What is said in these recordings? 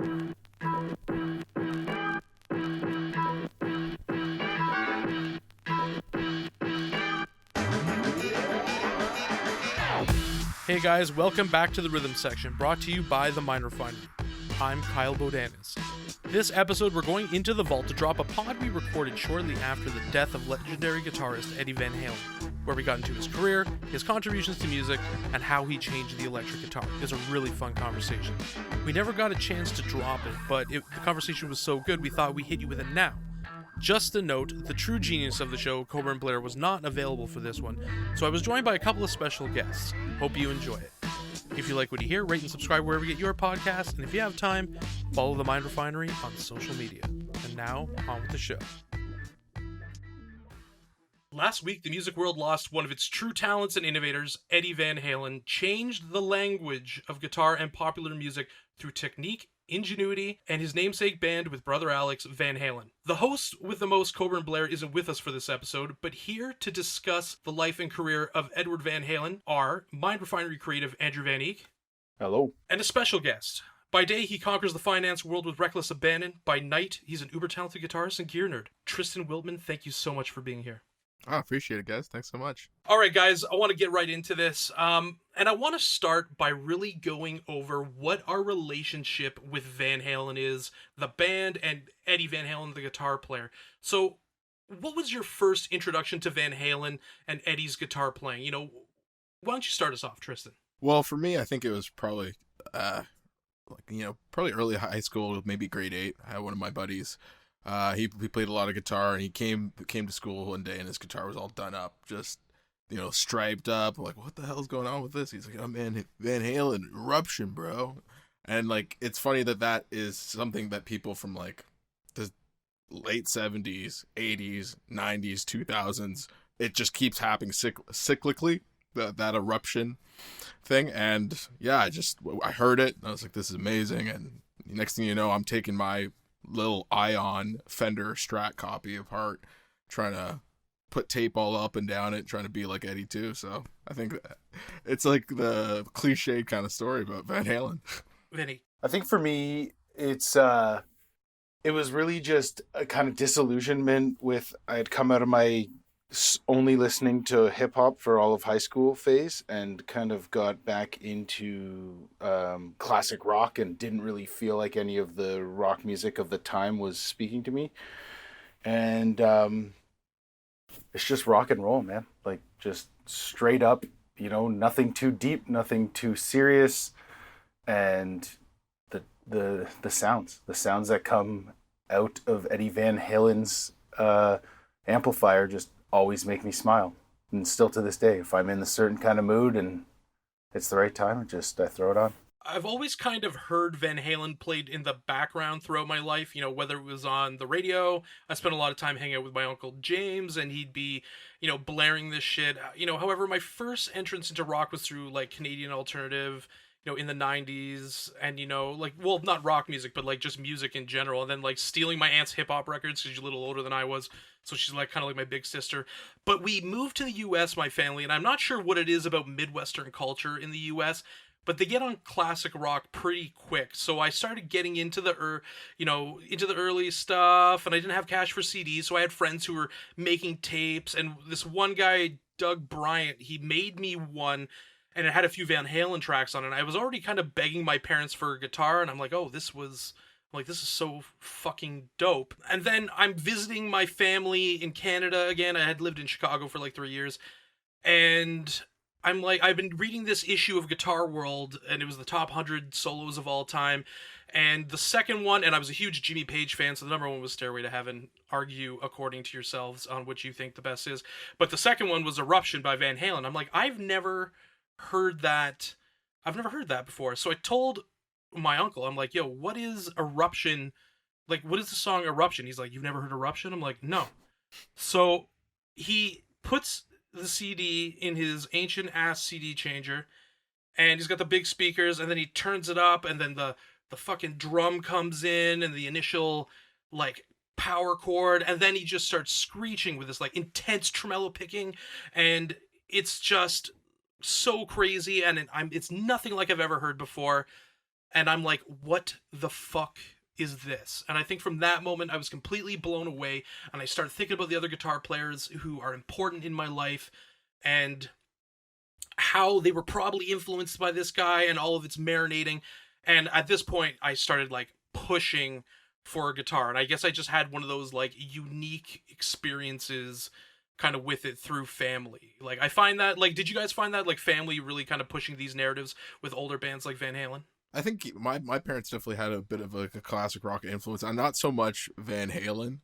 Hey guys, welcome back to the Rhythm Section, brought to you by The Mind Refinery. I'm Kyle Bodanis. This episode, we're going into the vault to drop a pod we recorded shortly after the death of legendary guitarist Eddie Van Halen, where we got into his career, his contributions to music, and how he changed the electric guitar. It was a really fun conversation. We never got a chance to drop it, but the conversation was so good we thought we'd hit you with it now. Just a note, the true genius of the show, Coburn Blair, was not available for this one, so I was joined by a couple of special guests. Hope you enjoy it. If you like what you hear, rate and subscribe wherever you get your podcasts, and if you have time, follow The Mind Refinery on social media. And now, on with the show. Last week, the music world lost one of its true talents and innovators. Eddie Van Halen changed the language of guitar and popular music through technique, ingenuity, and his namesake band with brother Alex, Van Halen. The host with the most, Coburn Blair, isn't with us for this episode, but here to discuss the life and career of Edward Van Halen are Mind Refinery creative Andrew Van Eek. Hello. And a special guest. By day, he conquers the finance world with reckless abandon. By night, he's an uber-talented guitarist and gear nerd. Tristan Wiltman, thank you so much for being here. I appreciate it, guys. Thanks so much. All right, guys, I want to get right into this. And I want to start by really going over what our relationship with Van Halen is, the band, and Eddie Van Halen, the guitar player. So, what was your first introduction to Van Halen and Eddie's guitar playing? You know, why don't you start us off, Tristan? Well, for me, I think it was probably, probably early high school, maybe grade 8. I had one of my buddies. He played a lot of guitar, and he came to school one day, and his guitar was all done up, just, striped up. I'm like, what the hell's going on with this? He's like, oh man, Van Halen, Eruption, bro. And like, it's funny that is something that people from like the late 70s, 80s, 90s, 2000s, it just keeps happening cyclically, that Eruption thing. And yeah, I heard it, and I was like, this is amazing. And next thing you know, I'm taking my little Ion Fender Strat copy apart, trying to put tape all up and down it, trying to be like Eddie too. So I think it's like the cliche kind of story about Van Halen. Vinny. I think for me, it was really just a kind of disillusionment with, I had come out of my only listening to hip hop for all of high school phase and kind of got back into classic rock and didn't really feel like any of the rock music of the time was speaking to me. And it's just rock and roll, man. Like, just straight up, nothing too deep, nothing too serious. And the sounds that come out of Eddie Van Halen's amplifier just always make me smile. And still to this day, if I'm in a certain kind of mood and it's the right time, I throw it on. I've always kind of heard Van Halen played in the background throughout my life, whether it was on the radio. I spent a lot of time hanging out with my Uncle James, and he'd be, blaring this shit. However, my first entrance into rock was through, like, Canadian alternative, in the 90s, and, not rock music, but, like, just music in general, and then, like, stealing my aunt's hip-hop records, because she's a little older than I was, so she's, like, kind of like my big sister. But we moved to the U.S., my family, and I'm not sure what it is about Midwestern culture in the U.S., but they get on classic rock pretty quick. So I started getting into the early stuff, and I didn't have cash for CDs, so I had friends who were making tapes, and this one guy, Doug Bryant, he made me one, and it had a few Van Halen tracks on it. And I was already kind of begging my parents for a guitar, and I'm like, this is so fucking dope. And then I'm visiting my family in Canada again. I had lived in Chicago for like 3 years, and I'm like, I've been reading this issue of Guitar World, and it was the top 100 solos of all time. And the second one, and I was a huge Jimmy Page fan, so the number one was Stairway to Heaven. Argue according to yourselves on which you think the best is. But the second one was Eruption by Van Halen. I'm like, I've never heard that before. So I told my uncle, I'm like, yo, what is Eruption? Like, what is the song Eruption? He's like, you've never heard Eruption? I'm like, no. So he puts the CD in his ancient ass CD changer, and he's got the big speakers, and then he turns it up, and then the fucking drum comes in, and the initial like power chord, and then he just starts screeching with this like intense tremolo picking, and it's just so crazy, and it's nothing like I've ever heard before. and I'm like, what the fuck is this? And I think from that moment I was completely blown away, and I started thinking about the other guitar players who are important in my life, and how they were probably influenced by this guy and all of its marinating. And at this point I started like pushing for a guitar, and I guess I just had one of those like unique experiences kind of with it through family. Like I find that, like, did you guys find that like family really kind of pushing these narratives with older bands like Van Halen? I think my parents definitely had a bit of like a classic rock influence. I'm not so much Van Halen,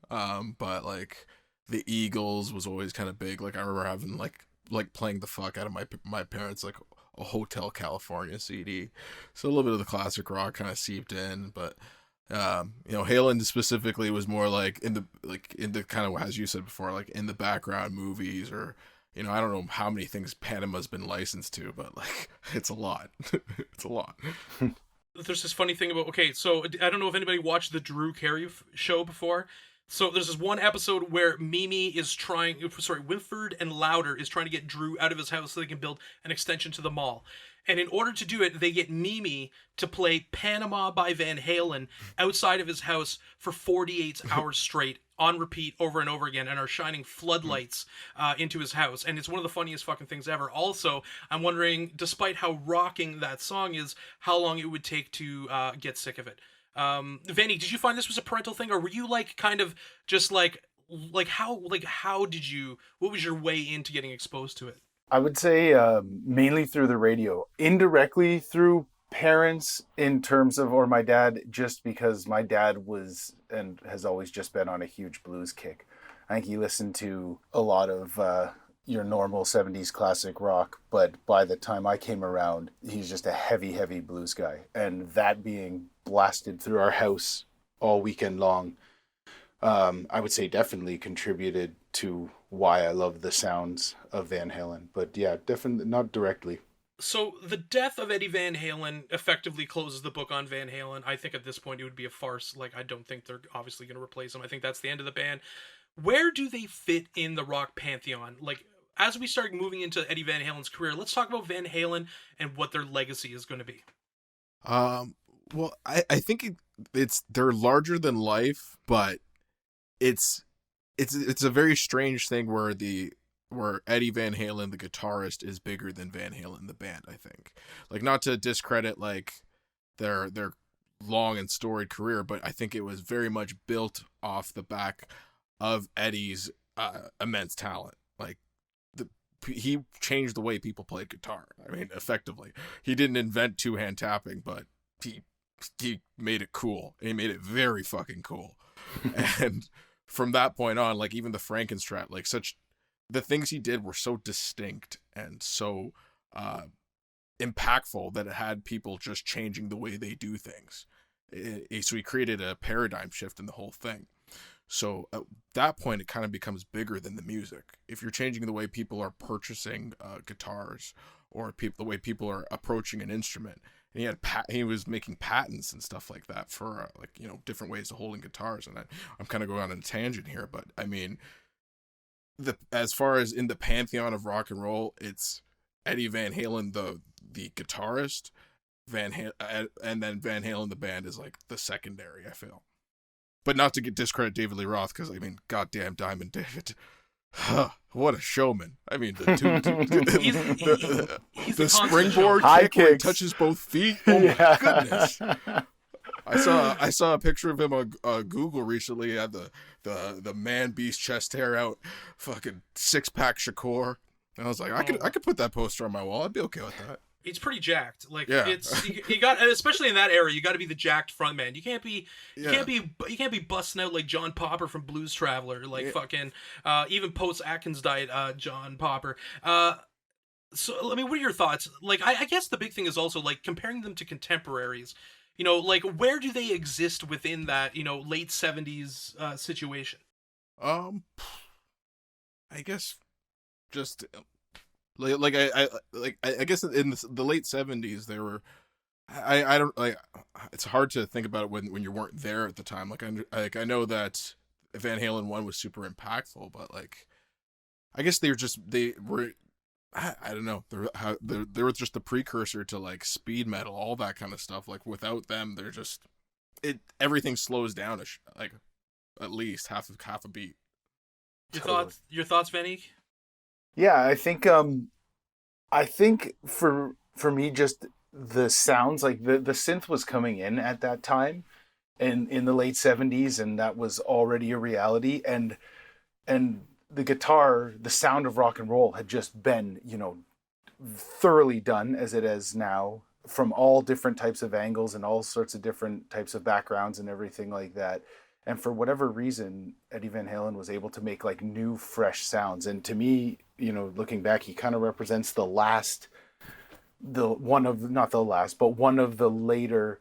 but like the Eagles was always kind of big. Like I remember having like playing the fuck out of my parents like a Hotel California CD, so a little bit of the classic rock kind of seeped in. But Halen specifically was more like in the kind of, as you said before, like in the background movies, or I don't know how many things Panama's been licensed to, but like it's a lot. It's a lot. There's this funny thing about, okay, so I don't know if anybody watched the Drew Carey show before. So there's this one episode where Winford and Louder is trying to get Drew out of his house so they can build an extension to the mall. And in order to do it, they get Mimi to play Panama by Van Halen outside of his house for 48 hours straight, on repeat, over and over again, and are shining floodlights into his house. And it's one of the funniest fucking things ever. Also, I'm wondering, despite how rocking that song is, how long it would take to get sick of it. Vanny, did you find this was a parental thing, or were you like kind of just how did you, what was your way into getting exposed to it? I would say mainly through the radio, indirectly through parents in terms of, or my dad, just because my dad was and has always just been on a huge blues kick. I think he listened to a lot of your normal 70s classic rock, but by the time I came around, he's just a heavy, heavy blues guy. And that being blasted through our house all weekend long, I would say definitely contributed to why I love the sounds of Van Halen. But yeah, definitely not directly. So the death of Eddie Van Halen effectively closes the book on Van Halen. I think at this point it would be a farce. Like, I don't think they're obviously going to replace him. I think that's the end of the band. Where do they fit in the rock pantheon? Like, as we start moving into Eddie Van Halen's career, let's talk about Van Halen and what their legacy is going to be. Well, I think they're larger than life, but it's a very strange thing where Eddie Van Halen, the guitarist, is bigger than Van Halen, the band. I think, like, not to discredit like their long and storied career, but I think it was very much built off the back of Eddie's immense talent. Like, he changed the way people played guitar. I mean, effectively, he didn't invent two-hand tapping, but he made it cool. He made it very fucking cool. And from that point on, like, even the Frankenstrat, like, the things he did were so distinct and so impactful that it had people just changing the way they do things. So he created a paradigm shift in the whole thing. So at that point, it kind of becomes bigger than the music. If you're changing the way people are purchasing guitars, or the way people are approaching an instrument, and he was making patents and stuff like that for different ways of holding guitars. And I'm kind of going on a tangent here, but I mean, as far as in the pantheon of rock and roll, it's Eddie Van Halen, the guitarist, and then Van Halen the band is like the secondary, I feel. But not to discredit David Lee Roth, because I mean, goddamn Diamond David, what a showman! I mean, the springboard kick where he touches both feet. Oh my goodness! I saw a picture of him on Google recently. He had the man beast chest hair out, fucking 6-pack Shakur, and I was like, I could put that poster on my wall. I'd be okay with that. It's pretty jacked. Like, yeah. It's you got, especially in that era, you got to be the jacked frontman. You can't be busting out like John Popper from Blues Traveler, like fucking even post Atkins diet John Popper. So I mean, what are your thoughts? Like, I guess the big thing is also like comparing them to contemporaries. Like, where do they exist within that late 70s situation? I guess just. I guess in the late 70s they were. I don't like. It's hard to think about it when you weren't there at the time. I know that Van Halen 1 was super impactful, but like, I guess they were I don't know. They were just the precursor to like speed metal, all that kind of stuff. Like without them, they're just everything slows down like at least half a beat. Totally. Your thoughts, Vanik? Yeah, I think for me, just the sounds, like the synth was coming in at that time, and in the late '70s, and that was already a reality, and the guitar, the sound of rock and roll had just been, thoroughly done as it is now, from all different types of angles and all sorts of different types of backgrounds and everything like that. And for whatever reason, Eddie Van Halen was able to make like new, fresh sounds. And to me, looking back, he kind of represents not the last, but one of the later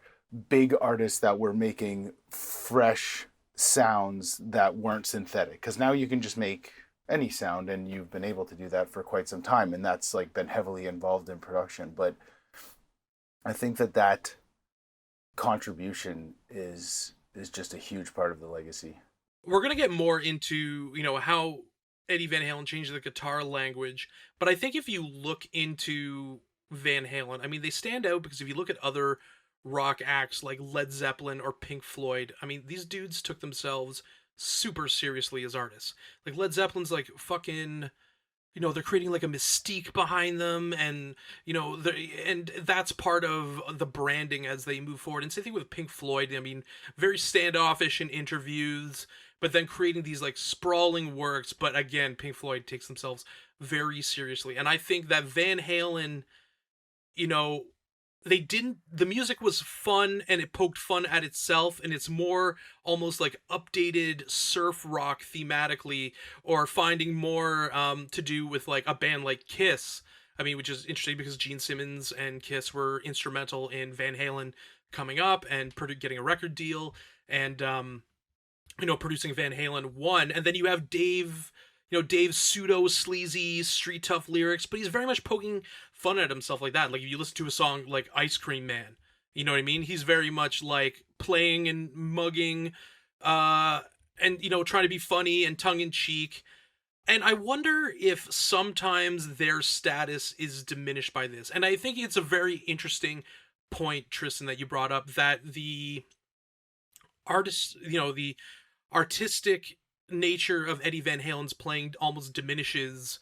big artists that were making fresh sounds that weren't synthetic. Because now you can just make any sound, and you've been able to do that for quite some time, and that's like been heavily involved in production. But I think that contribution is just a huge part of the legacy. We're gonna get more into how Eddie Van Halen changed the guitar language, but I think if you look into Van Halen, I mean, they stand out because if you look at other rock acts like Led Zeppelin or Pink Floyd, I mean, these dudes took themselves super seriously as artists. Like Led Zeppelin's like fucking, they're creating like a mystique behind them, and and that's part of the branding as they move forward. And same thing with Pink Floyd. I mean, very standoffish in interviews, but then creating these like sprawling works. But again, Pink Floyd takes themselves very seriously, and I think that Van Halen, you know, the music was fun and it poked fun at itself, and it's more almost like updated surf rock thematically, or finding more to do with like a band like Kiss. I mean, which is interesting because Gene Simmons and Kiss were instrumental in Van Halen coming up and getting a record deal, and producing Van Halen 1. And then you have Dave, Dave's pseudo sleazy street tough lyrics, but he's very much poking fun at himself like that. Like if you listen to a song like Ice Cream Man, you know what I mean? He's very much like playing and mugging, and trying to be funny and tongue in cheek. And I wonder if sometimes their status is diminished by this. And I think it's a very interesting point, Tristan, that you brought up, that the artist, the artistic nature of Eddie Van Halen's playing almost diminishes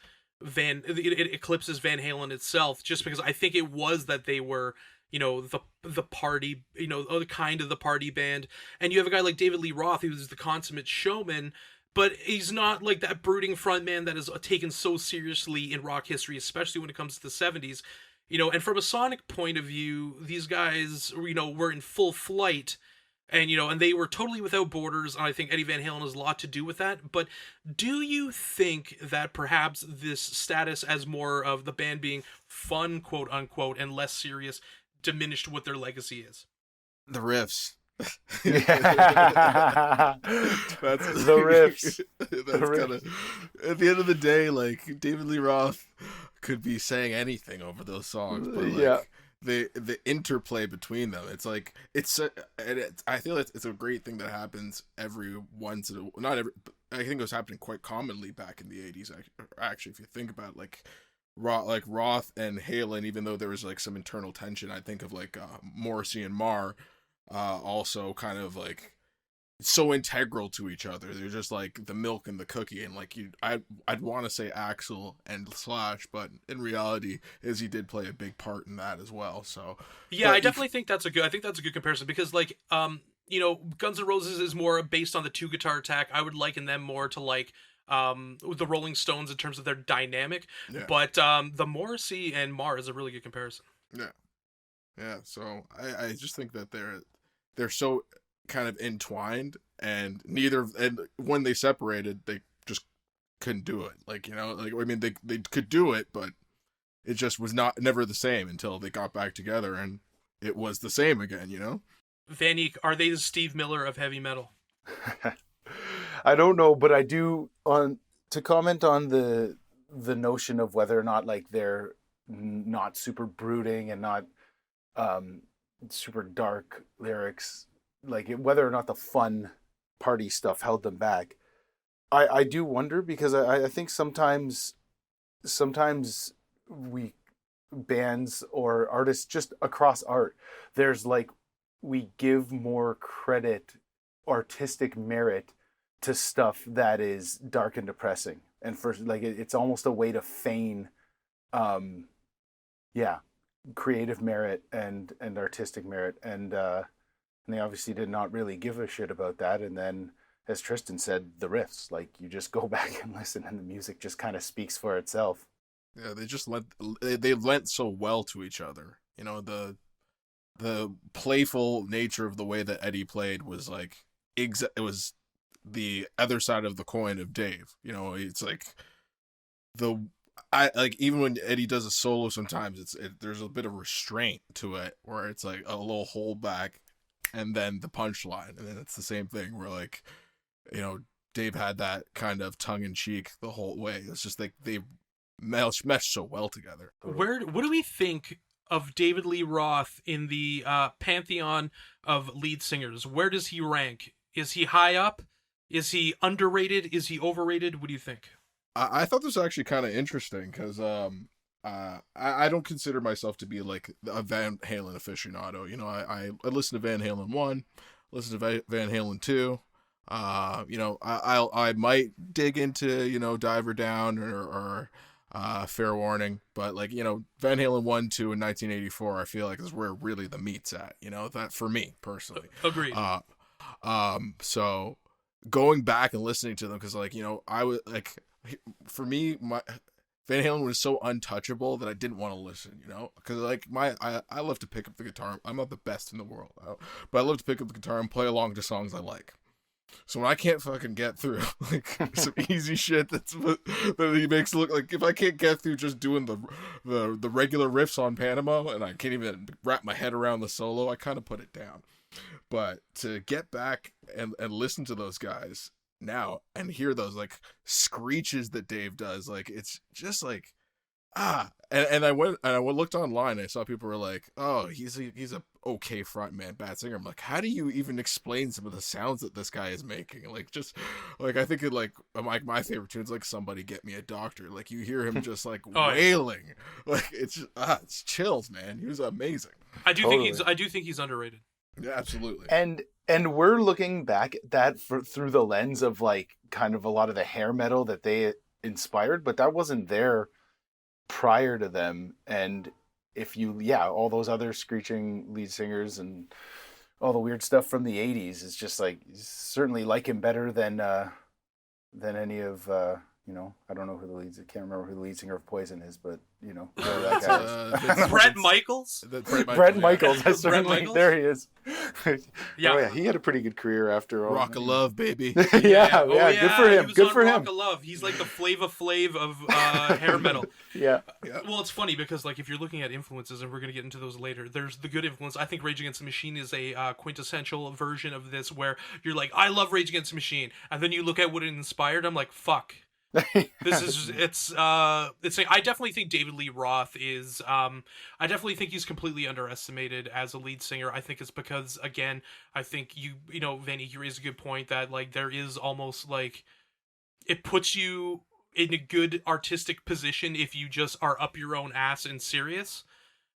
it eclipses Van Halen itself, just because I think it was that they were the party, the kind of the party band. And you have a guy like David Lee Roth, who's the consummate showman, but he's not like that brooding frontman that is taken so seriously in rock history, especially when it comes to the 70s. And from a sonic point of view, these guys were in full flight, and and they were totally without borders, and I think Eddie Van Halen has a lot to do with that. But do you think that perhaps this status as more of the band being fun, quote unquote, and less serious diminished what their legacy is? The riffs. Yeah. That's The riffs. That's kind of, at the end of the day, like David Lee Roth could be saying anything over those songs, but like, Yeah. the interplay between them, it's like I feel it's a great thing that happens every once in a, not every, I think it was happening quite commonly back in the 80s. Actually, if you think about it, like Roth and Halen, even though there was like some internal tension, I think of like Morrissey and Marr, also kind of like so integral to each other. They're just like the milk and the cookie, and like I'd want to say Axl and Slash, but in reality, Izzy did play a big part in that as well. So yeah, I definitely think that's a good comparison, because like Guns N' Roses is more based on the two guitar attack. I would liken them more to like the Rolling Stones in terms of their dynamic, yeah. but the Morrissey and Marr is a really good comparison. Yeah, so I just think that they're so kind of entwined, and when they separated, they just couldn't do it. Like, like, I mean, they could do it, but it just was never the same until they got back together, and it was the same again, Vanik, are they the Steve Miller of heavy metal? I don't know, but I do to comment on the notion of whether or not like they're not super brooding and not super dark lyrics, like whether or not the fun party stuff held them back. I do wonder, because I think sometimes we bands or artists just across art, there's like we give more credit, artistic merit to stuff that is dark and depressing, and for like it's almost a way to feign, um, yeah, creative merit and artistic merit, and they obviously did not really give a shit about that. And then, as Tristan said, the riffs, like you just go back and listen, and the music just kind of speaks for itself. Yeah, they lent so well to each other. You know, the playful nature of the way that Eddie played was like it was the other side of the coin of Dave. You know, it's like I like even when Eddie does a solo, sometimes there's a bit of restraint to it where it's like a little holdback, and then the punchline, and then it's the same thing where like, you know, Dave had that kind of tongue in cheek the whole way. It's just like they meshed so well together. What do we think of David Lee Roth in the pantheon of lead singers? Where does he rank? Is he high up? Is he underrated? Is he overrated? What do you think? I thought this was actually kind of interesting because I don't consider myself to be like a Van Halen aficionado. You know, I listen to Van Halen 1, listen to Van Halen 2. You know, I might dig into, you know, Diver Down or Fair Warning, but like, you know, Van Halen 1, 2 in 1984, I feel like is where really the meat's at, you know, that for me personally. Agreed. So going back and listening to them, because like, you know, I was like, for me, my Van Halen was so untouchable that I didn't want to listen, you know, because like I love to pick up the guitar. I'm not the best in the world, but I love to pick up the guitar and play along to songs I like. So when I can't fucking get through like some easy shit that he makes look like, if I can't get through just doing the regular riffs on Panama, and I can't even wrap my head around the solo, I kind of put it down. But to get back and listen to those guys now and hear those like screeches that Dave does, like it's just like and I looked online, and I saw people were like, oh, he's a okay frontman, bad singer. I'm like, how do you even explain some of the sounds that this guy is making? Like, just like, I think it like my favorite tunes like Somebody Get Me a Doctor. Like you hear him just like wailing, like it's just, it's chills, man. He was amazing. I do think he's underrated. Yeah, absolutely. And we're looking back at that through the lens of like kind of a lot of the hair metal that they inspired, but that wasn't there prior to them. And if you all those other screeching lead singers and all the weird stuff from the 80s, it's just like, certainly like him better than any of you know, I don't know who I can't remember who the lead singer of Poison is, but you know, that guy is. Brett Michaels. Brett Michaels. There he is. Yeah. Oh yeah, he had a pretty good career after all. Rock of Love, baby. Yeah, good for him. Good for him. Rock of Love. He's like the Flava Flav of hair metal. Yeah. Well, it's funny because like if you're looking at influences, and we're gonna get into those later, there's the good influence. I think Rage Against the Machine is a quintessential version of this, where you're like, I love Rage Against the Machine, and then you look at what it inspired. I'm like, fuck. This is it's I definitely think David Lee Roth is I definitely think he's completely underestimated as a lead singer. I think it's because, again, I think you know, Vanny, you raised a good point that like there is almost like it puts you in a good artistic position if you just are up your own ass and serious.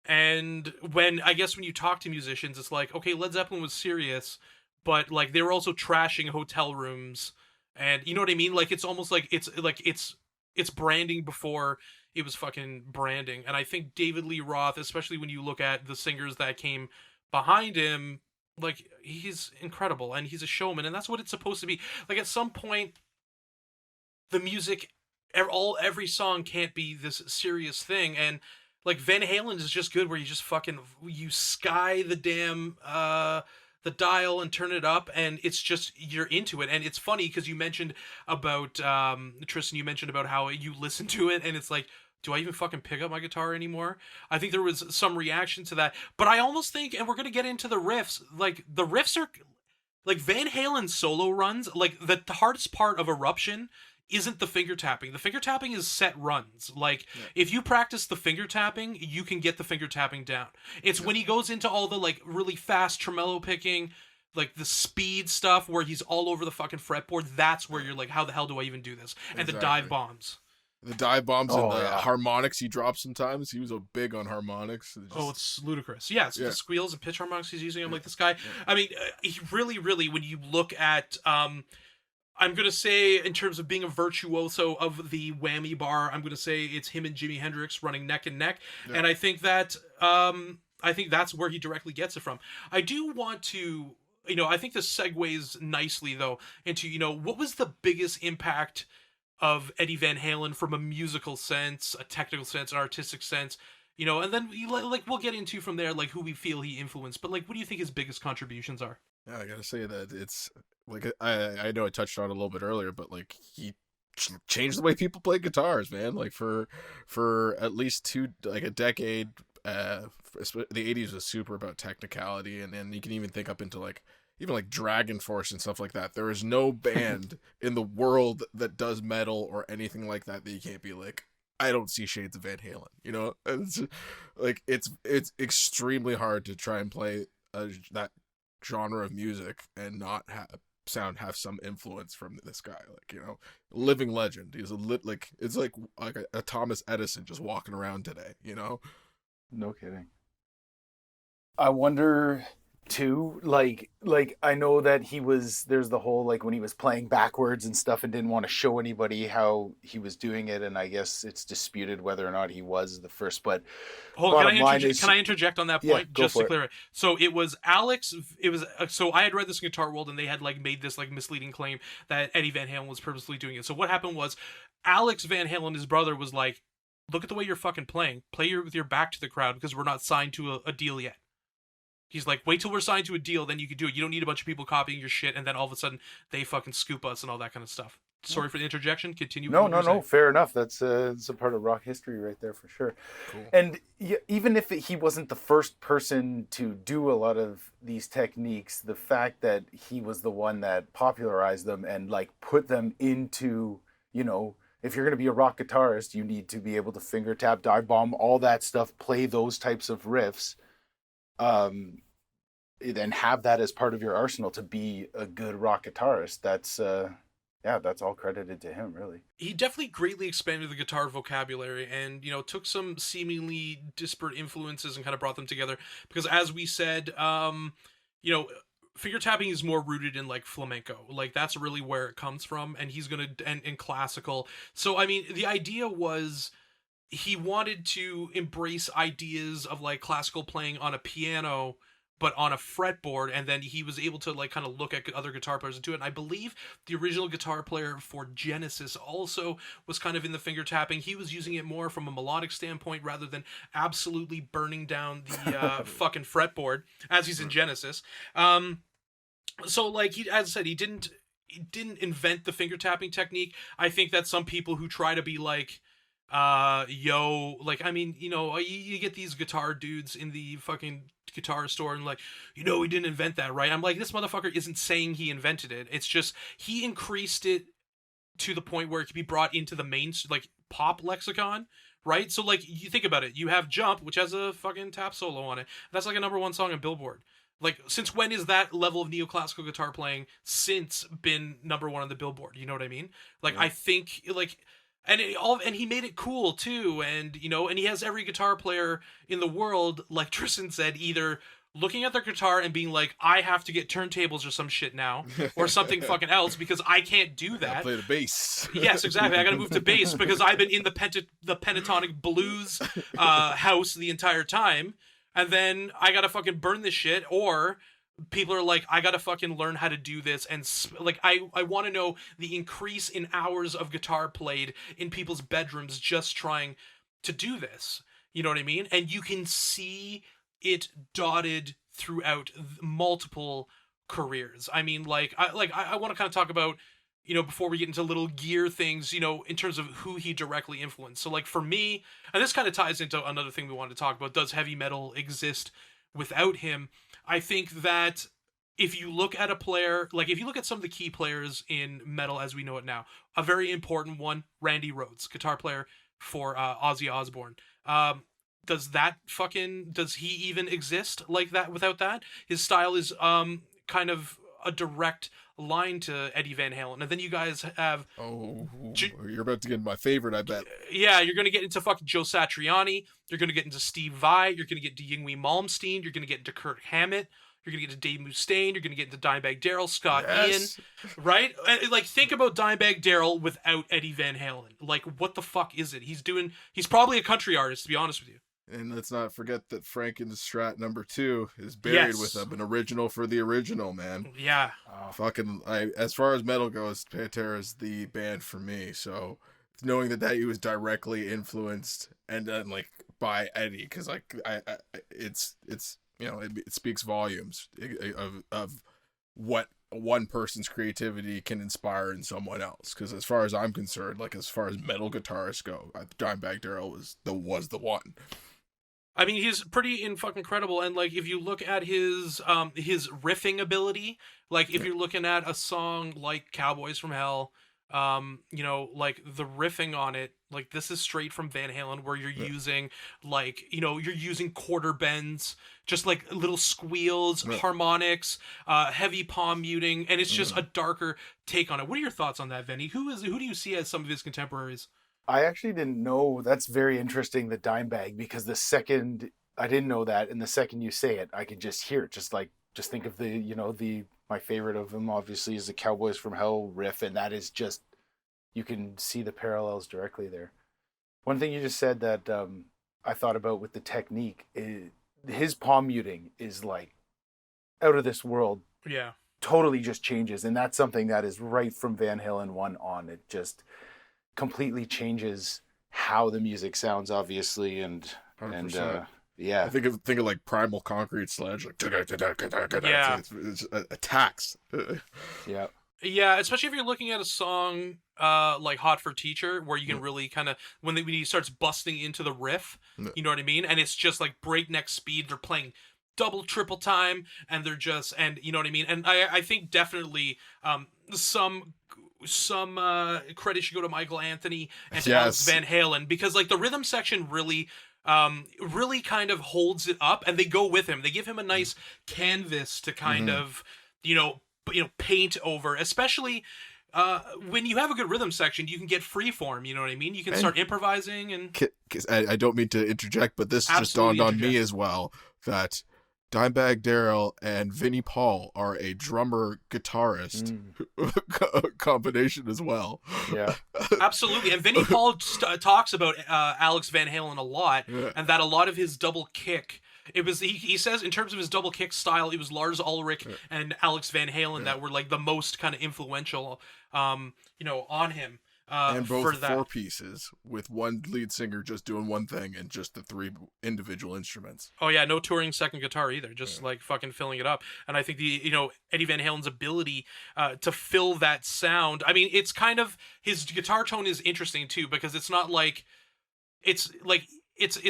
And when you talk to musicians, it's like, okay, Led Zeppelin was serious, but like they were also trashing hotel rooms. And you know what I mean? Like, it's almost like it's branding before it was fucking branding. And I think David Lee Roth, especially when you look at the singers that came behind him, like, he's incredible and he's a showman. And that's what it's supposed to be. Like, at some point, the music, every song can't be this serious thing. And like Van Halen is just good where you just fucking, you sky the damn, the dial and turn it up, and it's just, you're into it. And it's funny because you mentioned about Tristan, you mentioned about how you listen to it and it's like, do I even fucking pick up my guitar anymore? I think there was some reaction to that, but I almost think, and we're gonna get into the riffs, like the riffs are like Van Halen's solo runs, like the hardest part of Eruption isn't the finger tapping. The finger tapping is set runs. Like, if you practice the finger tapping, you can get the finger tapping down. It's when he goes into all the, like, really fast tremolo picking, like, the speed stuff where he's all over the fucking fretboard, that's where you're like, how the hell do I even do this? And the dive bombs. The dive bombs and Oh, the yeah. harmonics he drops sometimes. He was a big on harmonics. Oh, it's ludicrous. Yeah, it's Yeah. the squeals and pitch harmonics he's using. I'm like, this guy. I mean, he really, really, when you look at, I'm gonna say in terms of being a virtuoso of the whammy bar, I'm gonna say it's him and Jimi Hendrix running neck and neck, Yeah. and I think that, I think that's where he directly gets it from. I do want to, I think this segues nicely though into, what was the biggest impact of Eddie Van Halen from a musical sense, a technical sense, an artistic sense, and then like we'll get into from there like who we feel he influenced. But like, what do you think his biggest contributions are? Yeah, I gotta say that it's like I know I touched on it a little bit earlier, but like he changed the way people play guitars, man. Like for at least a decade. The 80s was super about technicality, and then you can even think up into like even like Dragon Force and stuff like that. There is no band in the world that does metal or anything like that you can't be like, I don't see shades of Van Halen. It's like it's extremely hard to try and play that genre of music and not have some influence from this guy. Like, living legend. He's it's like a Thomas Edison just walking around today. No kidding. I wonder too, like I know that there's the whole like when he was playing backwards and stuff and didn't want to show anybody how he was doing it, and I guess it's disputed whether or not he was the first, but can I interject on that point? Yeah, just to clear it. So it was Alex, so I had read this in Guitar World and they had like made this like misleading claim that Eddie Van Halen was purposely doing it. So what happened was Alex Van Halen, his brother, was like, look at the way you're fucking playing. Play with your back to the crowd because we're not signed to a deal yet. He's like, wait till we're signed to a deal, then you can do it. You don't need a bunch of people copying your shit, and then all of a sudden they fucking scoop us and all that kind of stuff. Sorry for the interjection. Continue. No. Fair enough. That's it's a part of rock history right there for sure. Cool. And even if he wasn't the first person to do a lot of these techniques, the fact that he was the one that popularized them and like put them into, if you're going to be a rock guitarist, you need to be able to finger tap, dive bomb, all that stuff, play those types of riffs. Then have that as part of your arsenal to be a good rock guitarist. That's that's all credited to him, really. He definitely greatly expanded the guitar vocabulary and, took some seemingly disparate influences and kind of brought them together. Because as we said, finger tapping is more rooted in like flamenco. Like that's really where it comes from. And he's going to, and classical. So, I mean, the idea was he wanted to embrace ideas of like classical playing on a piano, but on a fretboard, and then he was able to like kind of look at other guitar players and do it. And I believe the original guitar player for Genesis also was kind of in the finger tapping. He was using it more from a melodic standpoint rather than absolutely burning down the fucking fretboard as he's in Genesis. So like as I said, he didn't invent the finger tapping technique. I think that some people who try to be like, like, I mean, you get these guitar dudes in the fucking guitar store and like, he didn't invent that, right? I'm like, this motherfucker isn't saying he invented it. It's just he increased it to the point where it could be brought into the main like pop lexicon, right? So like, you think about it, you have Jump, which has a fucking tap solo on it. That's like a #1 song on Billboard. Like, since when is that level of neoclassical guitar playing since been #1 on the Billboard? You know what I mean? Like, yeah. I think like. And he made it cool too, and and he has every guitar player in the world, like Tristan said, either looking at their guitar and being like, I have to get turntables or some shit now, or something fucking else because I can't do that. I play the bass. Yes, exactly. I got to move to bass because I've been in the pentatonic blues house the entire time, and then I got to fucking burn this shit, or people are like, I gotta fucking learn how to do this, and like I want to know the increase in hours of guitar played in people's bedrooms just trying to do this. You know what I mean? And you can see it dotted throughout multiple careers. I mean, like I want to kind of talk about, before we get into little gear things, in terms of who he directly influenced. So like for me, and this kind of ties into another thing we wanted to talk about, does heavy metal exist without him? I think that if you look at a player, like if you look at some of the key players in metal as we know it now, a very important one, Randy Rhoads, guitar player for Ozzy Osbourne. Does he even exist like that without that? His style is kind of a direct line to Eddie Van Halen. And then you guys have you're about to get my favorite, I bet. Yeah, you're going to get into fucking Joe Satriani. You're going to get into Steve Vai. You're going to get into Yngwie Malmsteen. You're going to get into Kirk Hammett. You're going to get into Dave Mustaine. You're going to get into Dimebag Darrell, Scott Ian. Right? Like, think about Dimebag Darrell without Eddie Van Halen. Like, what the fuck is it? He's probably a country artist, to be honest with you. And let's not forget that Frank in the Strat #2 is buried with him, an original for the original, man. Yeah. As far as metal goes, Pantera is the band for me. So knowing that he was directly influenced and then like by Eddie, because like it's you know, it speaks volumes of what one person's creativity can inspire in someone else. Because as far as I'm concerned, like as far as metal guitarists go, Dimebag Darrell was the one. I mean, he's pretty fucking incredible, and like if you look at his riffing ability, like if you're looking at a song like "Cowboys from Hell," you know, like the riffing on it, like this is straight from Van Halen, where you're using like, you know, you're using quarter bends, just like little squeals, harmonics, heavy palm muting, and it's just a darker take on it. What are your thoughts on that, Vinny? Who do you see as some of his contemporaries? I actually didn't know. That's very interesting, the Dimebag, because the second I didn't know that, and the second you say it, I could just hear it. Just think of my favorite of them obviously is the Cowboys from Hell riff, and that is just, you can see the parallels directly there. One thing you just said that I thought about with the technique is his palm muting is like out of this world. Yeah, totally just changes, and that's something that is right from Van Halen 1 on. It just completely changes how the music sounds, obviously, and 100%. Yeah. I think of like Primal Concrete Sledge, like it's attacks. Yeah. Yeah, especially if you're looking at a song like "Hot for Teacher," where you can really kind of when he starts busting into the riff, you know what I mean, and it's just like breakneck speed. They're playing double, triple time, and they're just, and you know what I mean. And I think definitely some credit should go to Michael Anthony and to Alex Van Halen, because like the rhythm section really kind of holds it up, and they go with him. They give him a nice canvas to kind of paint over, especially when you have a good rhythm section. You can get freeform, you know what I mean, you can start improvising. And I don't mean to interject, but this just dawned on me as well, that Dimebag Darrell and Vinnie Paul are a drummer-guitarist combination as well. Yeah, absolutely. And Vinnie Paul talks about Alex Van Halen a lot, and that a lot of his double kick, it was he says in terms of his double kick style, it was Lars Ulrich and Alex Van Halen that were like the most kind of influential, on him. And both four pieces with one lead singer just doing one thing and just the three individual instruments. Oh yeah, no touring second guitar either, just like fucking filling it up. And I think Eddie Van Halen's ability to fill that sound. I mean, it's kind of, his guitar tone is interesting too, because it's not like it's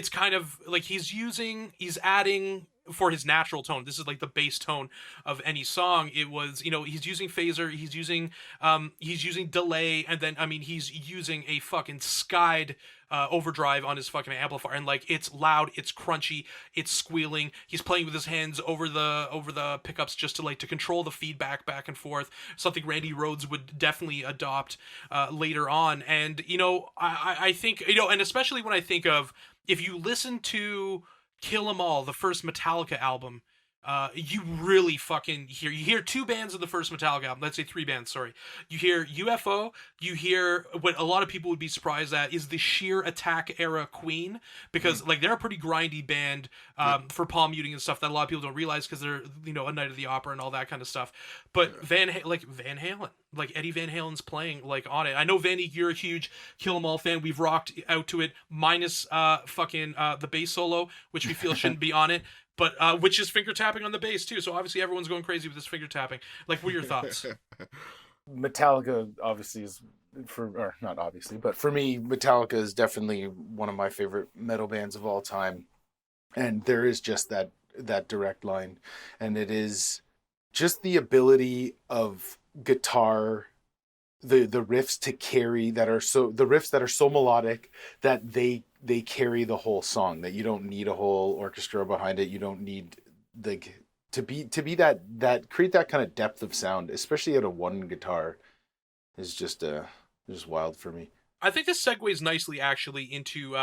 kind of like he's adding for his natural tone. This is like the bass tone of any song. It was, he's using phaser, he's using delay, and then he's using a fucking skied overdrive on his fucking amplifier, and like it's loud, it's crunchy, it's squealing. He's playing with his hands over the pickups just to control the feedback back and forth, something Randy Rhoads would definitely adopt later on. And I think, and especially when I think of, if you listen to Kill 'Em All, the first Metallica album, you really fucking hear two bands of the first Metallica album. Let's say three bands, sorry. You hear UFO, you hear what a lot of people would be surprised at is the sheer Attack era Queen, because like they're a pretty grindy band for palm muting and stuff that a lot of people don't realize, because they're A Night of the Opera and all that kind of stuff. But Van Halen, like Eddie Van Halen's playing like on it. I know, Vanny, you're a huge Kill 'Em All fan. We've rocked out to it, minus the bass solo, which we feel shouldn't be on it, but which is finger tapping on the bass too. So obviously everyone's going crazy with this finger tapping. Like, what are your thoughts? Metallica obviously is, not obviously, but for me, Metallica is definitely one of my favorite metal bands of all time. And there is just that direct line, and it is just the ability of guitar, the riffs to carry the riffs that are so melodic that they carry the whole song, that you don't need a whole orchestra behind it. You don't need to be that create that kind of depth of sound, especially out of one guitar, is just wild for me. I think this segues nicely actually into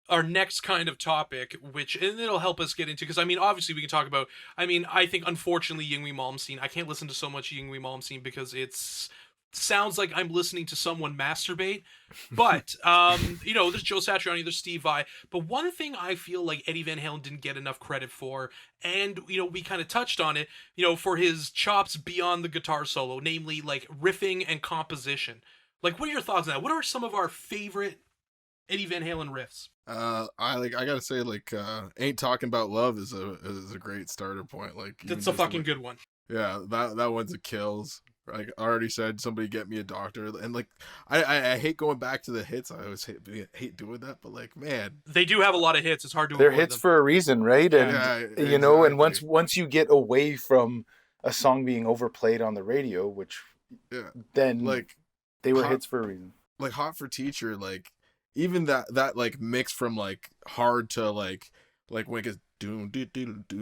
our next kind of topic, which, and it'll help us get into, because I mean, obviously we can talk about, I mean, I think unfortunately Yngwie Malmsteen, I can't listen to so much Yngwie Malmsteen because it's sounds like I'm listening to someone masturbate. But there's Joe Satriani, there's Steve Vai. But one thing I feel like Eddie Van Halen didn't get enough credit for, and we kind of touched on it, for his chops beyond the guitar solo, namely like riffing and composition. Like, what are your thoughts on that? What are some of our favorite Eddie Van Halen riffs? I gotta say, "Ain't Talking About Love" is a great starter point. Like, That's a fucking good one. Yeah, that one's a kills. Like I already said, somebody get me a doctor, and like I hate going back to the hits. I always hate doing that, but like, man, they do have a lot of hits. It's hard to. They're hits for a reason, right? And exactly. And once you get away from a song being overplayed on the radio, which then like they were hits for a reason. Like Hot for Teacher, like even that like mix from like hard to like when it gets do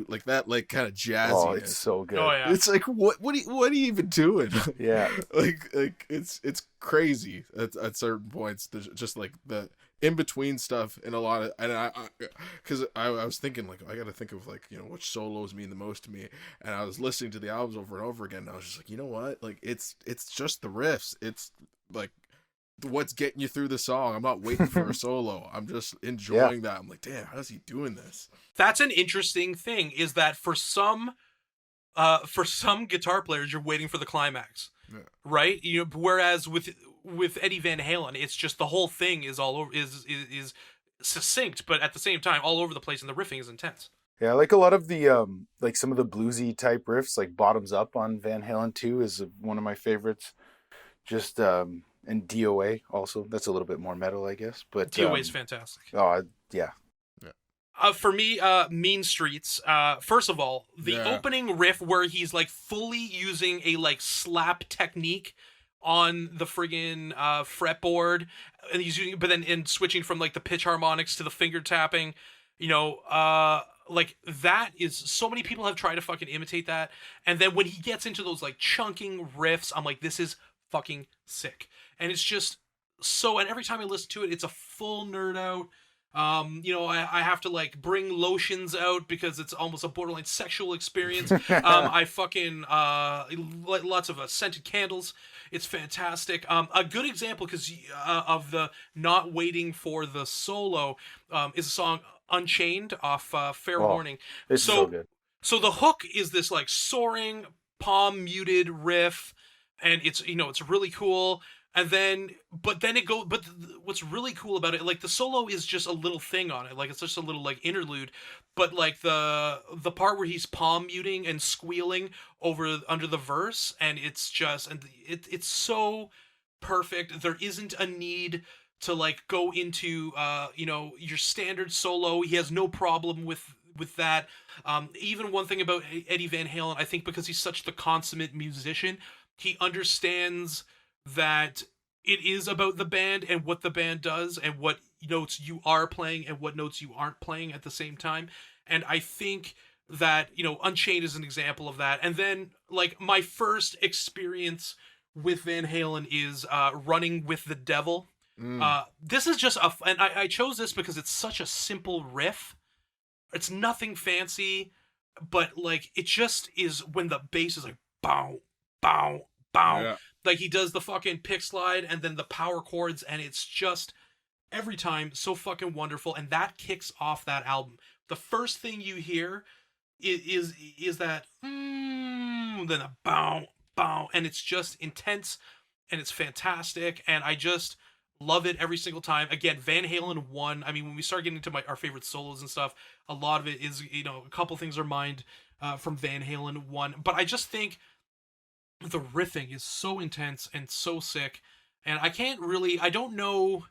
like that, like kind of jazzy. Oh, it's so good. Oh yeah. It's like what are you even doing? Yeah. like it's crazy at certain points. There's just like the in between stuff and a lot of, and I was thinking like I got to think of like which solos mean the most to me, and I was listening to the albums over and over again, and I was just like, you know what, like it's just the riffs. It's like what's getting you through the song. I'm not waiting for a solo. I'm just enjoying that. I'm like, damn, how's he doing this? That's an interesting thing, is that for some guitar players, you're waiting for the climax, right? Whereas with Eddie Van Halen, it's just the whole thing is all over, is succinct, but at the same time all over the place, and the riffing is intense. Yeah, like a lot of the like some of the bluesy type riffs, like Bottoms Up on Van Halen 2 is one of my favorites. Just and DOA also. That's a little bit more metal, I guess. But DOA is fantastic. Oh yeah. For me, Mean Streets. First of all, the opening riff where he's like fully using a like slap technique on the friggin' fretboard, and he's using, but then in switching from like the pitch harmonics to the finger tapping, like that is, so many people have tried to fucking imitate that. And then when he gets into those like chunking riffs, I'm like, this is fucking sick. And it's just so, and every time I listen to it, it's a full nerd out. I have to like bring lotions out because it's almost a borderline sexual experience. I fucking lots of scented candles. It's fantastic. A good example, because of the not waiting for the solo, is a song Unchained off Fair Warning. It's so good. So the hook is this like soaring palm muted riff, and it's really cool. And then, but what's really cool about it, like the solo is just a little thing on it, like it's just a little like interlude, but like the part where he's palm muting and squealing under the verse, and it's just, and it's so perfect. There isn't a need to like go into your standard solo. He has no problem with that. Even one thing about Eddie Van Halen, I think because he's such the consummate musician, he understands that it is about the band and what the band does and what notes you are playing and what notes you aren't playing at the same time. And I think that, Unchained is an example of that. And then, like, my first experience with Van Halen is Running with the Devil. This is just and I chose this because it's such a simple riff. It's nothing fancy, but, like, it just is when the bass is like, bow, bow, bow. Yeah. Like, he does the fucking pick slide and then the power chords, and it's just, every time, so fucking wonderful. And that kicks off that album. The first thing you hear is that, then a bow, bow, and it's just intense, and it's fantastic, and I just love it every single time. Again, Van Halen 1, I mean, when we start getting into our favorite solos and stuff, a lot of it is, a couple things are mined from Van Halen 1, but I just think the riffing is so intense and so sick, and I don't know,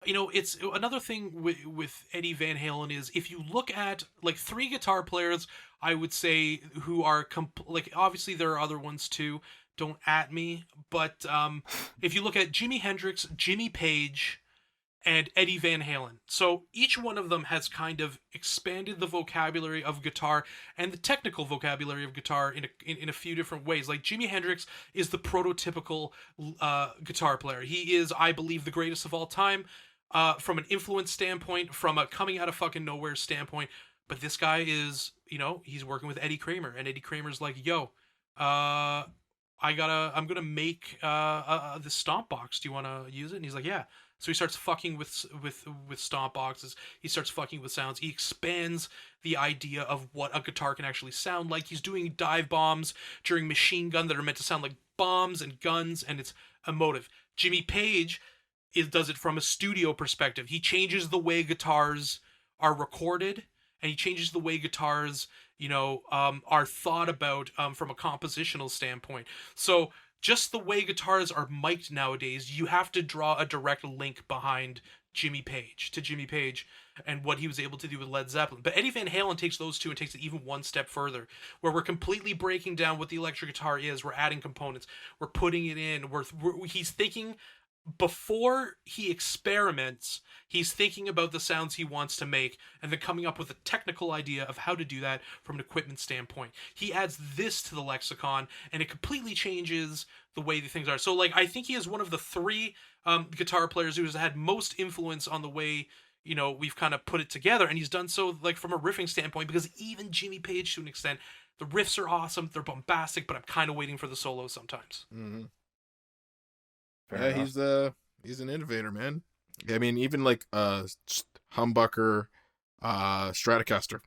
it's another thing with Eddie Van Halen is, if you look at like three guitar players, I would say, who are like, obviously there are other ones too, don't at me, but if you look at Jimi Hendrix, Jimmy Page, and Eddie Van Halen. So each one of them has kind of expanded the vocabulary of guitar and the technical vocabulary of guitar in a few different ways. Like Jimi Hendrix is the prototypical guitar player. He is, I believe, the greatest of all time from an influence standpoint, from a coming out of fucking nowhere standpoint. But this guy is, he's working with Eddie Kramer, and Eddie Kramer's like, yo, I'm gonna make this stomp box. Do you want to use it? And he's like, yeah. So he starts fucking with stomp boxes. He starts fucking with sounds. He expands the idea of what a guitar can actually sound like. He's doing dive bombs during Machine Gun that are meant to sound like bombs and guns, and it's emotive. Jimmy Page does it from a studio perspective. He changes the way guitars are recorded, and he changes the way guitars, are thought about from a compositional standpoint. So just the way guitars are mic'd nowadays, you have to draw a direct link behind Jimmy Page and what he was able to do with Led Zeppelin. But Eddie Van Halen takes those two and takes it even one step further, where we're completely breaking down what the electric guitar is. We're adding components. We're putting it in. He's thinking before he experiments, he's thinking about the sounds he wants to make and then coming up with a technical idea of how to do that from an equipment standpoint. He adds this to the lexicon and it completely changes the way the things are. So I think he is one of the three guitar players who has had most influence on the way we've kind of put it together, and he's done so from a riffing standpoint, because even Jimmy Page, to an extent, the riffs are awesome, they're bombastic, but I'm kind of waiting for the solos sometimes. Mm-hmm. Fair enough. He's an innovator, man. I mean, even humbucker, Stratocaster.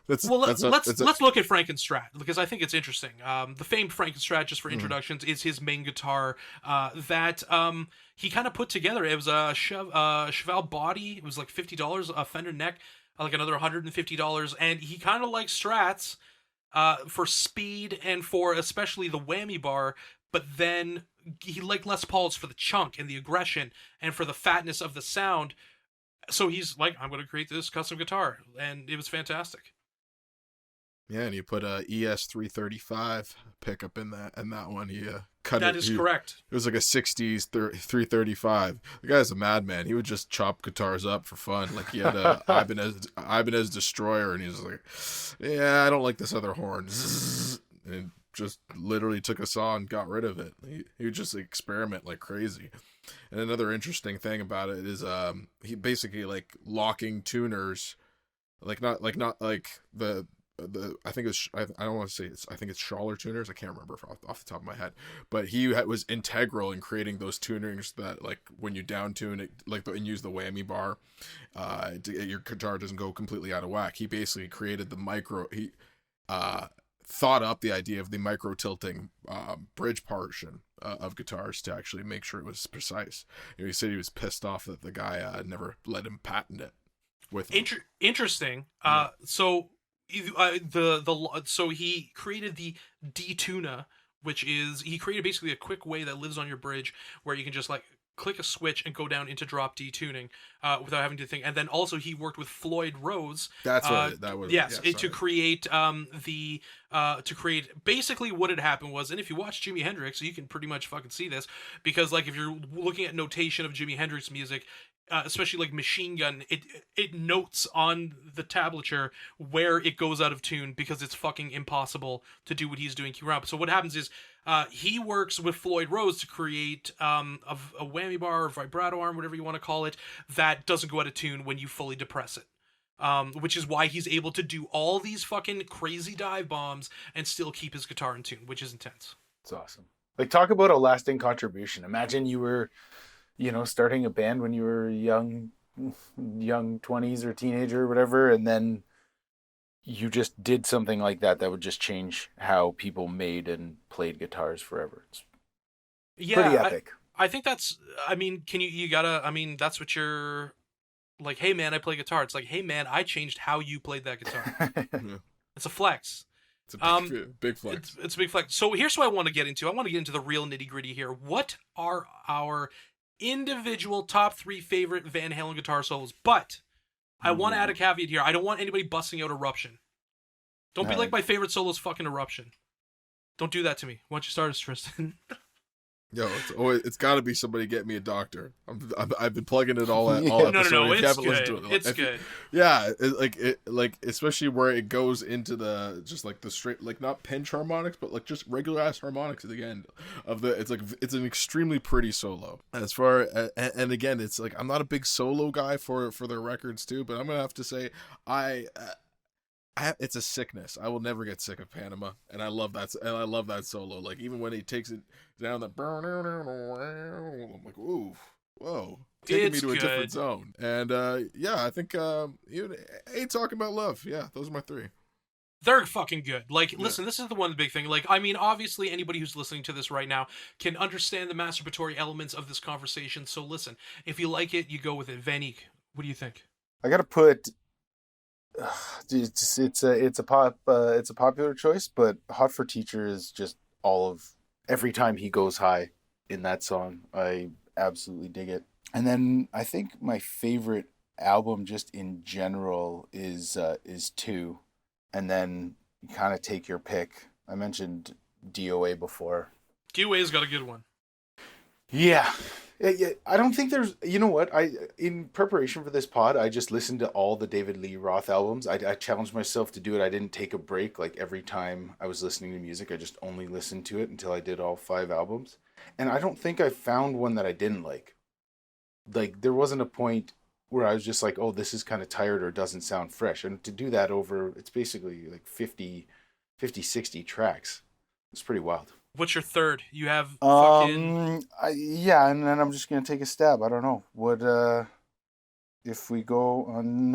Let's look at Frankenstrat, because I think it's interesting. The famed Frankenstrat, just for introductions, is his main guitar that he kind of put together. It was a Cheval body. It was like $50, a Fender neck, like another $150, and he kind of likes Strats for speed and for especially the whammy bar, but then he liked Les Pauls for the chunk and the aggression and for the fatness of the sound. So he's like, I'm going to create this custom guitar, and it was fantastic. Yeah, and you put a ES335 pickup in that one. He cut that it. That is correct. It was like a 60s 335. The guy's a madman. He would just chop guitars up for fun. Like he had a Ibanez Destroyer, and he was like, yeah, I don't like this other horn. And just literally took a saw and got rid of it. He would just experiment like crazy. And another interesting thing about it is he basically locking tuners, not the I think it's I don't want to say it's I think it's Schaller tuners. I can't remember off the top of my head, but he was integral in creating those tunings that when you down tune it and use the whammy bar, your guitar doesn't go completely out of whack. He basically created the micro. He thought up the idea of the micro tilting bridge portion of guitars to actually make sure it was precise. He said he was pissed off that the guy never let him patent it with him. Interesting. Yeah. So he created the detuna, which is he created basically a quick way that lives on your bridge where you can just click a switch and go down into drop D tuning without having to think. And then also he worked with Floyd Rose. That's what that was. Yes, to create to create basically what had happened was, and if you watch Jimi Hendrix, you can pretty much fucking see this, because if you're looking at notation of Jimi Hendrix music, especially Machine Gun, it notes on the tablature where it goes out of tune because it's fucking impossible to do what he's doing around. So what happens is he works with Floyd Rose to create a whammy bar or vibrato arm, whatever you want to call it, that doesn't go out of tune when you fully depress it. Which is why he's able to do all these fucking crazy dive bombs and still keep his guitar in tune, which is intense. It's awesome. Talk about a lasting contribution. Imagine you were starting a band when you were young 20s or teenager or whatever, and then you just did something like that would just change how people made and played guitars forever. It's pretty epic. I think that's, that's what you're hey man, I play guitar. It's hey man, I changed how you played that guitar. Yeah. It's a flex. It's a big flex. It's a big flex. So here's what I want to get into. I want to get into the real nitty gritty here. What are our individual top 3 favorite Van Halen guitar solos? But I want to add a caveat here. I don't want anybody busting out Eruption. Don't be like my favorite solo is fucking Eruption. Don't do that to me. Why don't you start us, Tristan? Yo, it's got to be somebody get me a doctor. I've been plugging it all Yeah. all No, episode. If you it's haven't listened good. to it, It's good. yeah, like especially where it goes into the just like the straight like not pinch harmonics, but like just regular ass harmonics at the end of the. It's an extremely pretty solo. As far and again, it's like I'm not a big solo guy for their records too, but I'm gonna have to say it's a sickness. I will never get sick of Panama, and I love that. And I love that solo. Like even when he takes it down the, I'm like, ooh, whoa, taking me to a different zone. And yeah, I think even Ain't Talking About Love. Yeah, those are my three. They're fucking good. Like, listen, this is the one big thing. Like, I mean, obviously, anybody who's listening to this right now can understand the masturbatory elements of this conversation. So, listen, if you like it, you go with it. Vanik, what do you think? I gotta put. It's a popular choice, but Hot for Teacher is just all of every time he goes high in that song. I absolutely dig it. And then I think my favorite album just in general is Two, and then you kind of take your pick. I mentioned DOA before. DOA's got a good one. Yeah. I don't think there's, you know what, in preparation for this pod, I just listened to all the David Lee Roth albums. I challenged myself to do it. I didn't take a break. Like every time I was listening to music, I just only listened to it until I did all 5 albums. And I don't think I found one that I didn't like. Like there wasn't a point where I was just like, oh, this is kind of tired or doesn't sound fresh. And to do that over, it's basically like 50, 60 tracks. It's pretty wild. What's your third? You have fucking... yeah, and then I'm just gonna take a stab. I don't know. Would if we go on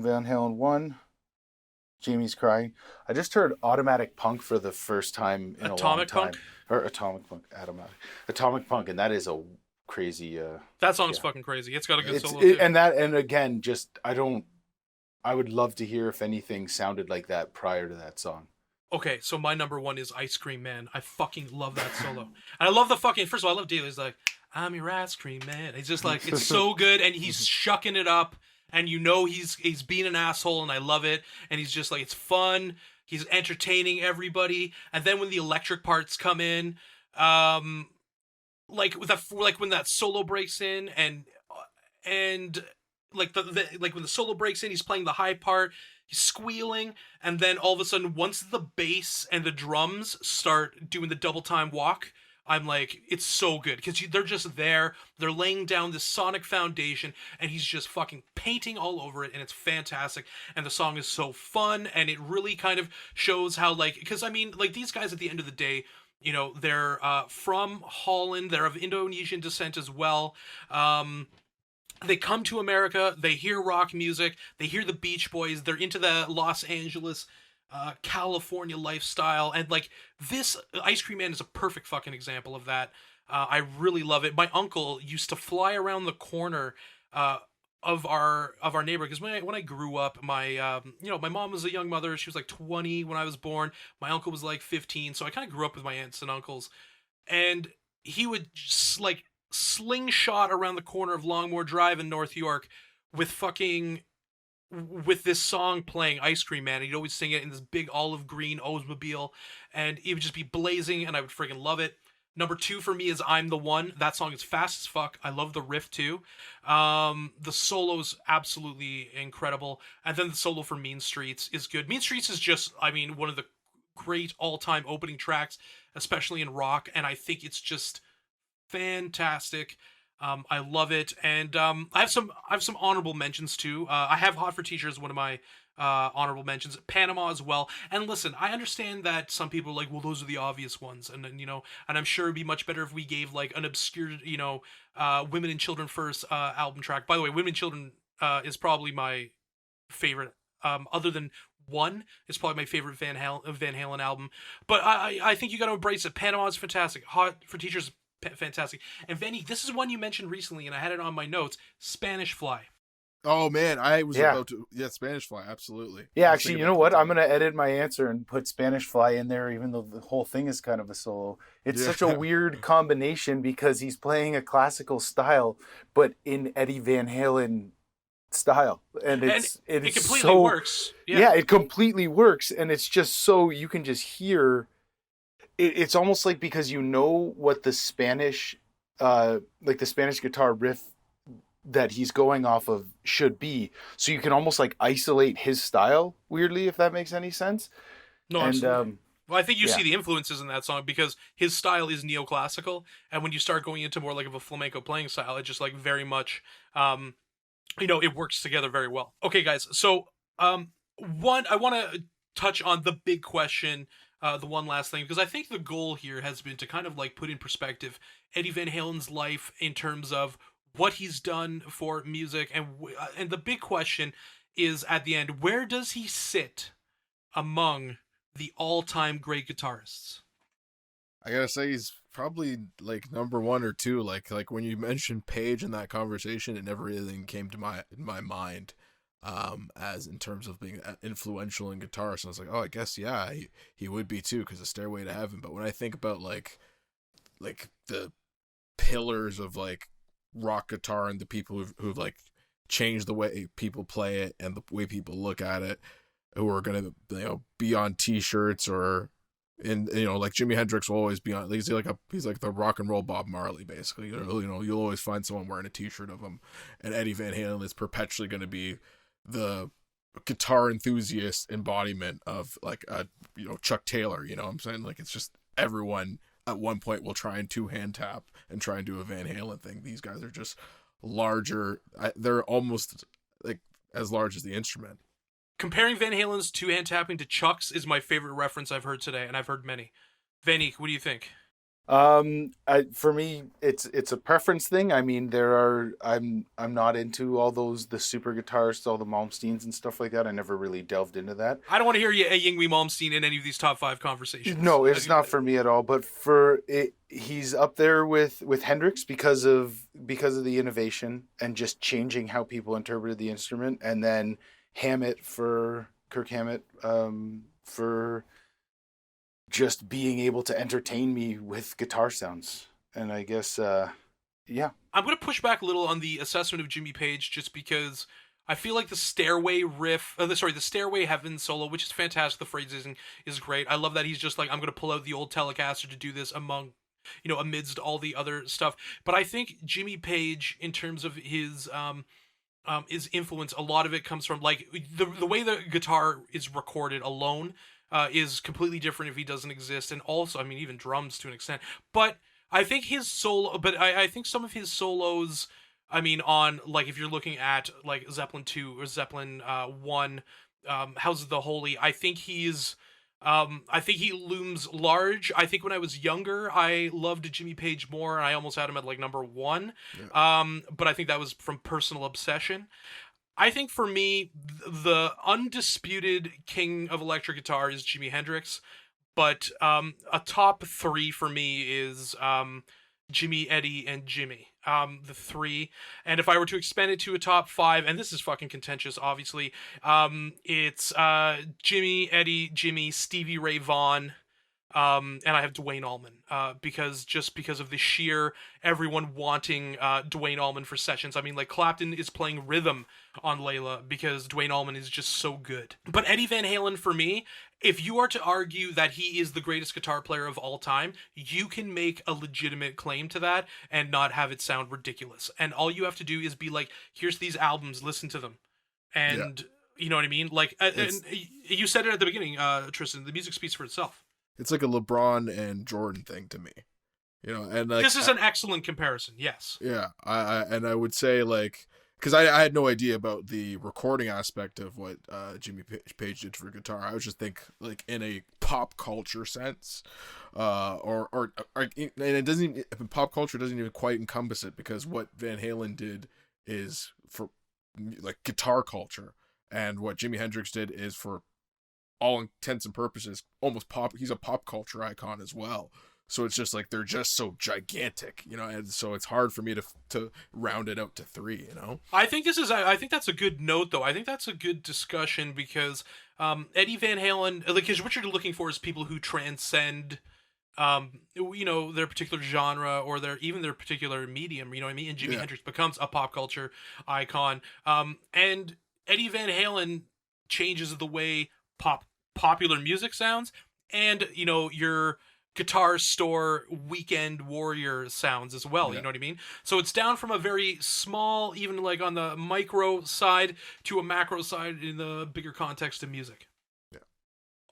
Van Halen 1, Jamie's Crying. I just heard Automatic Punk for the first time in a long time. Atomic Punk? Or Atomic Punk, Atomic Punk, and that is a crazy that song's fucking crazy. It's got a good solo too. And again, just I would love to hear if anything sounded like that prior to that song. Okay, so my number one is Ice Cream Man. I fucking love that solo. And I love the fucking... First of all, I love Daly. He's like, I'm your ice cream man. He's just like, it's so good, and he's shucking it up, and you know he's being an asshole, and I love it. And he's just like, it's fun. He's entertaining everybody. And then when the electric parts come in, like when that solo breaks in, and like like when the solo breaks in, he's playing the high part. He's squealing, and then all of a sudden, once the bass and the drums start doing the double time walk, I'm like, it's so good, because they're just there, they're laying down this sonic foundation, and he's just fucking painting all over it, and it's fantastic, and the song is so fun, and it really kind of shows how, like, because, I mean, like, these guys at the end of the day, you know, they're from Holland, they're of Indonesian descent as well, they come to America, they hear rock music, they hear the Beach Boys, they're into the Los Angeles, California lifestyle, and like this Ice Cream Man is a perfect fucking example of that. I really love it. My uncle used to fly around the corner of our neighborhood, because when I grew up, my my mom was a young mother. She was like 20 when I was born. My uncle was like 15, so I kind of grew up with my aunts and uncles, and he would just like slingshot around the corner of Longmore Drive in North York with this song playing, Ice Cream Man. He'd always sing it in this big olive green Oldsmobile, and it would just be blazing, and I would freaking love it. Number 2 for me is I'm the One. That song is fast as fuck. I love the riff too. The solo's absolutely incredible, and then the solo for Mean Streets is good. Mean Streets is just, I mean, one of the great all-time opening tracks, especially in rock, and I think it's just fantastic. I love it, and I have some honorable mentions too. I have Hot for Teacher as one of my honorable mentions, Panama as well. And listen, I understand that some people are like, well, those are the obvious ones, and then, and I'm sure it'd be much better if we gave like an obscure, Women and Children First album track. By the way, Women and Children is probably my favorite, other than One. It's probably my favorite Van Halen album. But I think you got to embrace it. Panama is fantastic. Hot for Teachers, fantastic. And Vanny, this is one you mentioned recently, and I had it on my notes. Spanish Fly. Oh man, I was about to. Yeah, Spanish Fly, absolutely. Yeah, actually, you know what? I'm gonna edit my answer and put Spanish Fly in there, even though the whole thing is kind of a solo. It's such a weird combination because he's playing a classical style, but in Eddie Van Halen style, and it completely works. Yeah, it completely works, and it's just so you can just hear. it's almost like because you know what the Spanish, like the Spanish guitar riff that he's going off of should be, so you can almost like isolate his style weirdly, if that makes any sense. No, And absolutely. Well, I think you yeah, see the influences in that song because his style is neoclassical, and when you start going into more like of a flamenco playing style, it just like very much, it works together very well. Okay, guys, so one I want to touch on the big question, the one last thing, because I think the goal here has been to kind of like put in perspective Eddie Van Halen's life in terms of what he's done for music, and the big question is at the end, where does he sit among the all-time great guitarists? I gotta say he's probably like number one or two. Like when you mentioned Page in that conversation, it never really came to my mind, as in terms of being influential in guitar. So I was like, oh, I guess yeah, he would be too, because of Stairway to Heaven. But when I think about like the pillars of like rock guitar and the people who've like changed the way people play it and the way people look at it, who are gonna be on T-shirts or in like Jimi Hendrix will always be on. He's like the rock and roll Bob Marley basically. You'll always find someone wearing a T-shirt of him, and Eddie Van Halen is perpetually going to be the guitar enthusiast embodiment of like a Chuck Taylor. You know what I'm saying? Like it's just everyone at one point will try and two-hand tap and try and do a Van Halen thing. These guys are just larger. They're almost like as large as the instrument. Comparing Van Halen's two-hand tapping to Chuck's is my favorite reference I've heard today, and I've heard many. Vanik, what do you think? For me, it's a preference thing. I mean, I'm not into all the super guitarists, all the Malmsteens and stuff like that. I never really delved into that. I don't want to hear you Yngwie Malmsteen in any of these top 5 conversations. No, it's not for me at all. But for it, he's up there with Hendrix because of the innovation and just changing how people interpreted the instrument, and then Kirk Hammett, for just being able to entertain me with guitar sounds. And I guess, yeah. I'm going to push back a little on the assessment of Jimmy Page just because I feel like the Stairway riff, the Stairway Heaven solo, which is fantastic. The phrasing is great. I love that he's just like, I'm going to pull out the old Telecaster to do this amidst all the other stuff. But I think Jimmy Page, in terms of his influence, a lot of it comes from like the way the guitar is recorded alone is completely different if he doesn't exist, and also I mean even drums to an extent. But I think I think some of his solos, I mean, on like if you're looking at like Zeppelin 2 or Zeppelin 1, House of the Holy, I think he looms large. I think when I was younger, I loved Jimmy Page more, and I almost had him at like number 1. Yeah. But I think that was from personal obsession. I think for me, the undisputed king of electric guitar is Jimi Hendrix, but a top 3 for me is Jimmy, Eddie, and Jimmy. The 3. And if I were to expand it to a top 5, and this is fucking contentious, obviously, it's Jimmy, Eddie, Jimmy, Stevie Ray Vaughan, and I have Duane Allman, because of the sheer everyone wanting Duane Allman for sessions. I mean, like Clapton is playing rhythm on Layla because Duane Allman is just so good. But Eddie Van Halen, for me, if you are to argue that he is the greatest guitar player of all time, you can make a legitimate claim to that and not have it sound ridiculous. And all you have to do is be like, here's these albums, listen to them. And you know what I mean? Like, and you said it at the beginning, Tristan, the music speaks for itself. It's like a LeBron and Jordan thing to me, and like this is an excellent comparison. Yes. Yeah, I would say like, because I had no idea about the recording aspect of what Jimmy Page did for guitar. I was just think like in a pop culture sense, and it doesn't pop culture doesn't even quite encompass it, because what Van Halen did is for like guitar culture, and what Jimi Hendrix did is for all intents and purposes almost pop. He's a pop culture icon as well. So it's just like they're just so gigantic, and so it's hard for me to round it out to 3. I think that's a good note, though. I think that's a good discussion because Eddie Van Halen, because what you're looking for is people who transcend their particular genre or their particular medium, you know what I mean? And Jimi Hendrix becomes a pop culture icon. And Eddie Van Halen changes the way popular music sounds, and your Guitar Store weekend warrior sounds as well. Yeah. You know what I mean? So it's down from a very small, even like on the micro side, to a macro side in the bigger context of music. Yeah.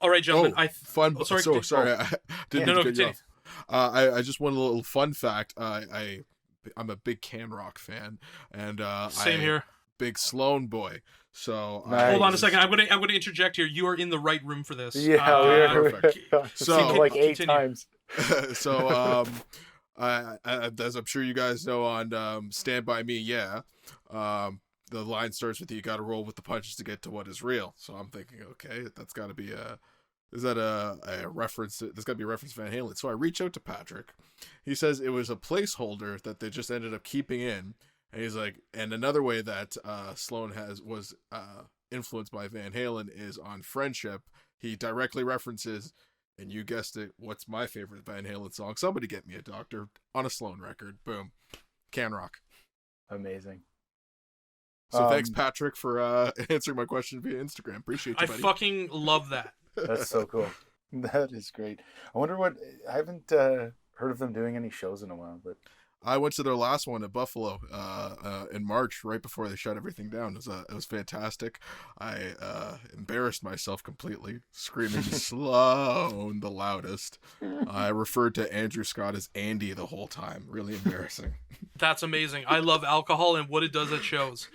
All right, gentlemen. Fun. Oh, sorry. Sorry, I didn't No, cut you continue. off. I just want a little fun fact. I'm a big Can Rock fan, and Same here. big Sloan boy. So Nice. Hold on a second. I'm gonna interject here. You are in the right room for this. Yeah, perfect. So like 8 continue. times. So I, as I'm sure you guys know on Stand By Me, the line starts with, "You got to roll with the punches to get to what is real." So I'm thinking, okay, that's got to be a reference? There's got to be a reference to Van Halen. So I reach out to Patrick. He says it was a placeholder that they just ended up keeping in. And he's like, and another way that Sloan was influenced by Van Halen is on Friendship. He directly references, and you guessed it, what's my favorite Van Halen song? Somebody Get Me a Doctor on a Sloan record. Boom. Can Rock. Amazing. So thanks, Patrick, for answering my question via Instagram. Appreciate you, I buddy. fucking love that. That's so cool. That is great. I wonder I haven't heard of them doing any shows in a while, but I went to their last one at Buffalo in March, right before they shut everything down. It was fantastic. I embarrassed myself completely, screaming Sloan the loudest. I referred to Andrew Scott as Andy the whole time. Really embarrassing. That's amazing. I love alcohol and what it does at shows.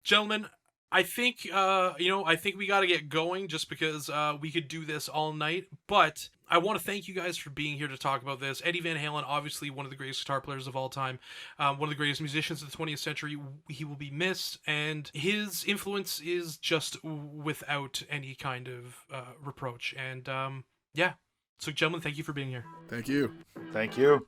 Gentlemen, I think we got to get going just because we could do this all night, but I want to thank you guys for being here to talk about this. Eddie Van Halen, obviously one of the greatest guitar players of all time, one of the greatest musicians of the 20th century. He will be missed, and his influence is just without any kind of reproach. And so gentlemen, thank you for being here. Thank you. thank you.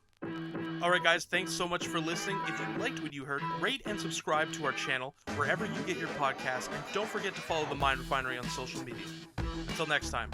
All right, guys, thanks so much for listening. If you liked what you heard, rate and subscribe to our channel wherever you get your podcasts, and don't forget to follow the Mind Refinery on social media. Until next time.